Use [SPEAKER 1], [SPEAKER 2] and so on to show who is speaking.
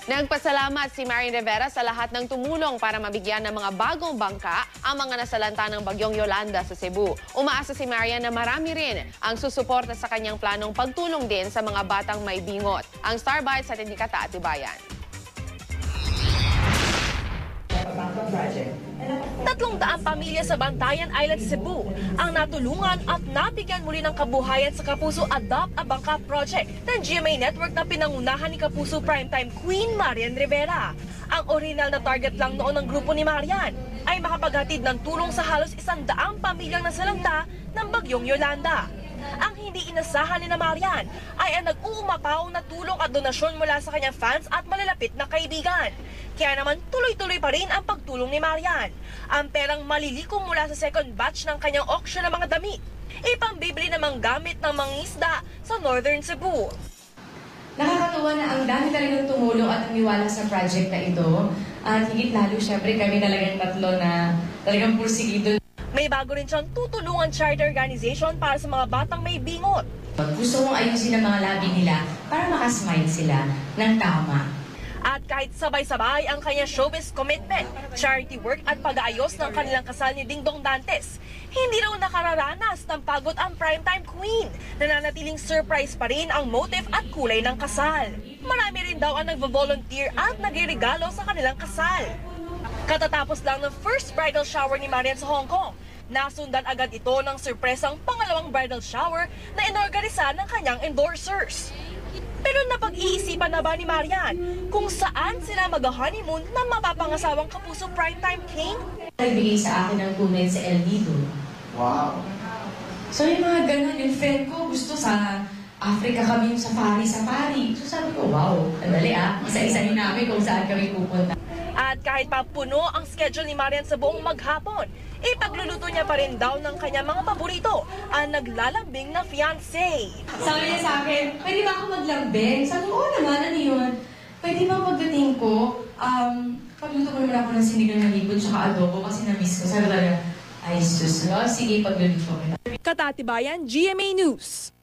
[SPEAKER 1] Nagpasalamat si Marian Rivera sa lahat ng tumulong para mabigyan ng mga bagong bangka ang mga nasalanta ng bagyong Yolanda sa Cebu. Umaasa si Marian na marami rin ang susuporta sa kanyang planong pagtulong din sa mga batang may bingot. Ang Star Bites sa Tindikata at Tibayan.
[SPEAKER 2] 300 pamilya sa Bantayan Island, Cebu ang natulungan at nabigyan muli ng kabuhayan sa Kapuso Adopt a Bangka Project ng GMA Network na pinangunahan ni Kapuso Primetime Queen Marian Rivera. Ang original na target lang noon ng grupo ni Marian ay makapaghatid ng tulong sa halos 100 pamilyang nasalanta ng bagyong Yolanda. Ang hindi inasahan ni Marian ay ang nag-uumapaw na tulong at donasyon mula sa kanyang fans at malalapit na kaibigan. Kaya naman tuloy-tuloy pa rin ang pagtulong ni Marian. Ang perang malilikom mula sa second batch ng kanyang auction ng mga damit, ipambibili namang gamit ng mga isda sa Northern Cebu.
[SPEAKER 3] Nakakatuwa na ang dami talagang tumulong at umiwala sa project na ito. At higit lalo, syempre kami talagang tatlo na talagang pursigido.
[SPEAKER 2] May bago rin siyang tutulungan charity organization para sa mga batang may bingot.
[SPEAKER 3] Gusto kong ayusin ang mga labi nila para makasmile sila ng tama.
[SPEAKER 2] At kahit sabay-sabay ang kanyang showbiz commitment, charity work at pag-aayos ng kanilang kasal ni Dingdong Dantes, hindi raw nakararanas ng pagod ang Primetime Queen. Nananatiling surprise pa rin ang motive at kulay ng kasal. Marami rin daw ang nagvo-volunteer at nagregalo sa kanilang kasal. Katatapos lang ng first bridal shower ni Marian sa Hong Kong, nasundan agad ito ng surpresang pangalawang bridal shower na inorganisa ng kanyang endorsers. Pero napag-iisipan na ba ni Marian kung saan sila mag-honeymoon na mapapangasawang Kapuso Primetime King?
[SPEAKER 3] Nagbigay sa akin ng tunay sa El Nido.
[SPEAKER 4] Wow!
[SPEAKER 3] So yung mga ganun, yung friend ko gusto sa Africa kami yung safari. So sabi ko, wow, andali isa-isahin namin kung saan kami pupunta.
[SPEAKER 2] At kahit pa puno ang schedule ni Marian sa buong maghapon, ipagluluto niya pa rin daw ng kanyang mga paborito, ang naglalambing na fiancé.
[SPEAKER 3] Sabi niya sa akin, pwede ba ako maglambing? Sabi ko, oo naman, ano yun? Pwede ba pagdating ko, pagluto ko naman ako ng sinigang na hipon tsaka adobo kasi na-miss ko. Sabi talaga, ay sus, no? Sige, pagluluto ko na.
[SPEAKER 2] Katatibayan, GMA News.